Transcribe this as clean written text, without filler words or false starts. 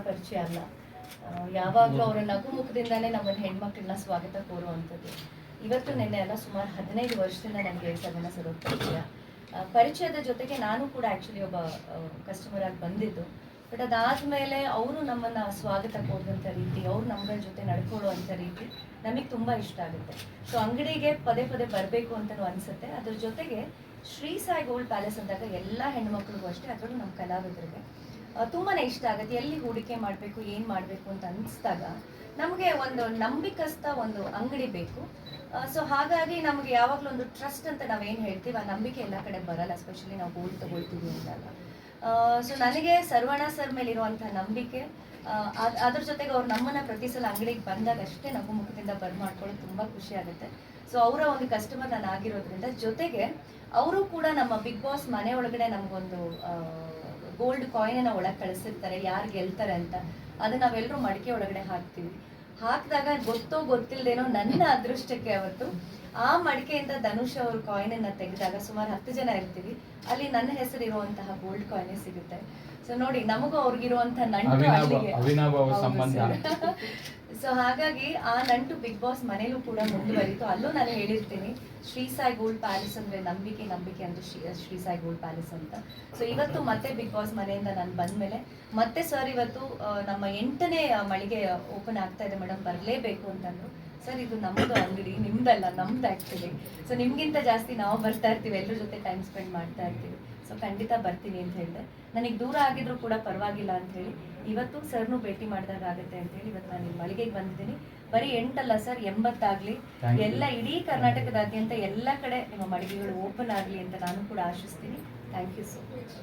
ಪರಿಚಯ ಅಲ್ಲ. ಯಾವಾಗಲೂ ಅವರ ನಗುಮುಖದಿಂದಾನೇ ನಮ್ಮನ್ನು ಹೆಣ್ಮಕ್ಳನ್ನ ಸ್ವಾಗತ ಕೋರುವಂಥದ್ದು. ಇವತ್ತು ನಿನ್ನೆ ಅಲ್ಲ, ಸುಮಾರು 15 ವರ್ಷದಿಂದ ನನಗೆ ಸಗನ ಸರೋದ್ ಪರಿಚಯದ ಜೊತೆಗೆ ನಾನು ಕೂಡ ಆ್ಯಕ್ಚುಲಿ ಒಬ್ಬ ಕಸ್ಟಮರ್ ಆಗಿ ಬಂದಿದ್ದು. ಬಟ್ ಅದಾದಮೇಲೆ ಅವರು ನಮ್ಮನ್ನು ಸ್ವಾಗತ ಕೋರುವಂಥ ರೀತಿ, ಅವ್ರು ನಮ್ಮಗಳ ಜೊತೆ ನಡ್ಕೊಳ್ಳುವಂಥ ರೀತಿ ನಮಗೆ ತುಂಬ ಇಷ್ಟ ಆಗುತ್ತೆ. ಸೊ ಅಂಗಡಿಗೆ ಪದೇ ಪದೇ ಬರಬೇಕು ಅಂತಲೂ ಅನಿಸುತ್ತೆ. ಅದ್ರ ಜೊತೆಗೆ ಶ್ರೀ ಸಾಯಿ ಗೋಲ್ಡ್ ಪ್ಯಾಲೇಸ್ ಅಂದಾಗ ಎಲ್ಲ ಹೆಣ್ಮಕ್ಳಿಗೂ ಅಷ್ಟೇ, ಅದರಲ್ಲೂ ನಮ್ಮ ಕಲಾವಿದರಿಗೆ ತುಂಬಾ ಇಷ್ಟ ಆಗುತ್ತೆ. ಎಲ್ಲಿ ಹೂಡಿಕೆ ಮಾಡಬೇಕು, ಏನು ಮಾಡಬೇಕು ಅಂತ ಅನಿಸಿದಾಗ ನಮಗೆ ಒಂದು ನಂಬಿಕಸ್ಥ ಒಂದು ಅಂಗಡಿ ಬೇಕು. ಸೊ ಹಾಗಾಗಿ ನಮಗೆ ಯಾವಾಗಲೂ ಒಂದು ಟ್ರಸ್ಟ್ ಅಂತ ನಾವೇನು ಹೇಳ್ತೀವಿ, ಆ ನಂಬಿಕೆ ಎಲ್ಲ ಕಡೆ ಬರಲ್ಲ, ಎಸ್ಪೆಷಲಿ ನಾವು ಗೋಲ್ಡ್ ತಗೊಳ್ತೀವಿ ಅಂದಾಗ. ಸೊ ನನಗೆ ಸರ್ವಣ ಸರ್ ಮೇಲೆ ಇರುವಂಥ ನಂಬಿಕೆ, ಅದ್ರ ಜೊತೆಗೆ ಅವ್ರು ನಮ್ಮನ್ನು ಪ್ರತಿ ಸಲ ಅಂಗಡಿಗೆ ಬಂದಾಗ ಅಷ್ಟೇ ನಗು ಮುಖದಿಂದ ಮಾಡ್ಕೊಳ್ಳೋದು ತುಂಬ ಖುಷಿ ಆಗುತ್ತೆ. ಸೊ ಅವರ ಒಂದು ಕಸ್ಟಮರ್ ನಾನು ಆಗಿರೋದ್ರಿಂದ, ಜೊತೆಗೆ ಅವರು ಕೂಡ ನಮ್ಮ ಬಿಗ್ ಬಾಸ್ ಮನೆ ಒಳಗಡೆ ನಮಗೊಂದು ಗೋಲ್ಡ್ ಕಾಯಿನನ್ನು ಒಳಗೆ ಕಳಿಸಿರ್ತಾರೆ, ಯಾರು ಗೆಲ್ತಾರೆ ಅಂತ. ಅದನ್ನ ನಾವೆಲ್ಲರೂ ಮಡಿಕೆ ಒಳಗಡೆ ಹಾಕ್ತೀವಿ. ಹಾಕಿದಾಗ ಗೊತ್ತೋ ಗೊತ್ತಿಲ್ಲದೇನೋ ನನ್ನ ಅದೃಷ್ಟಕ್ಕೆ ಅವತ್ತು ಆ ಮಡಿಕೆಯಿಂದ ಧನುಷ್ ಅವ್ರ ಕಾಯಿನನ್ನು ತೆಗೆದಾಗ ಸುಮಾರು 10 ಜನ ಇರ್ತೀವಿ, ಅಲ್ಲಿ ನನ್ನ ಹೆಸರು ಇರುವಂತಹ ಗೋಲ್ಡ್ ಕಾಯಿನೇ ಸಿಗುತ್ತೆ. ಸೊ ನೋಡಿ, ನಮಗೂ ಅವ್ರಿಗಿರುವಂತ ನಂಟು ಸೊ ಹಾಗಾಗಿ ಆ ನಂಟು ಬಿಗ್ ಬಾಸ್ ಮನೇಲೂ ಕೂಡ ಮುಂದುವರಿತು. ಅಲ್ಲೂ ನಾನು ಹೇಳಿರ್ತೀನಿ, ಶ್ರೀ ಸಾಯಿ ಗೋಲ್ಡ್ ಪ್ಯಾಲೇಸ್ ಅಂದ್ರೆ ನಂಬಿಕೆ ಅಂದ್ರೆ ಶ್ರೀ ಸಾಯಿ ಗೋಲ್ಡ್ ಪ್ಯಾಲೇಸ್ ಅಂತ. ಸೊ ಇವತ್ತು ಮತ್ತೆ ಬಿಗ್ ಬಾಸ್ ಮನೆಯಿಂದ ನಾನು ಬಂದ್ಮೇಲೆ ಮತ್ತೆ ಸರ್ ಇವತ್ತು ನಮ್ಮ 8ನೇ ಮಳಿಗೆ ಓಪನ್ ಆಗ್ತಾ ಇದೆ ಮೇಡಮ್, ಬರಲೇಬೇಕು ಅಂತಂದ್ರು. ಸರ್ ಇದು ನಮ್ಮದು ಅಂಗಡಿ, ನಿಮ್ದಲ್ಲ, ನಮ್ದು ಆ್ಯಕ್ಚುಲಿ. ಸೊ ನಿಮ್ಗಿಂತ ಜಾಸ್ತಿ ನಾವು ಬರ್ತಾ ಇರ್ತೀವಿ, ಎಲ್ಲರ ಜೊತೆ ಟೈಮ್ ಸ್ಪೆಂಡ್ ಮಾಡ್ತಾ ಇರ್ತೀವಿ. ಸೊ ಖಂಡಿತ ಬರ್ತೀನಿ ಅಂತ ಹೇಳಿದೆ. ನನಗೆ ದೂರ ಆಗಿದ್ರು ಕೂಡ ಪರವಾಗಿಲ್ಲ ಅಂತ ಹೇಳಿ ಇವತ್ತು ಸರ್ನು ಭೇಟಿ ಮಾಡಿದಾಗ ಆಗುತ್ತೆ ಅಂತ ಹೇಳಿ ಇವತ್ತು ನಾನು ಮಳಿಗೆಗೆ ಬಂದಿದ್ದೀನಿ. ಬರೀ 8 ಅಲ್ಲ ಸರ್, 80 ಆಗಲಿ, ಎಲ್ಲ ಇಡೀ ಕರ್ನಾಟಕದಾದ್ಯಂತ ಎಲ್ಲ ಕಡೆ ನಿಮ್ಮ ಮಳಿಗೆಗಳು ಓಪನ್ ಆಗಲಿ ಅಂತ ನಾನು ಕೂಡ ಆಶಿಸ್ತೀನಿ. Thank you so much.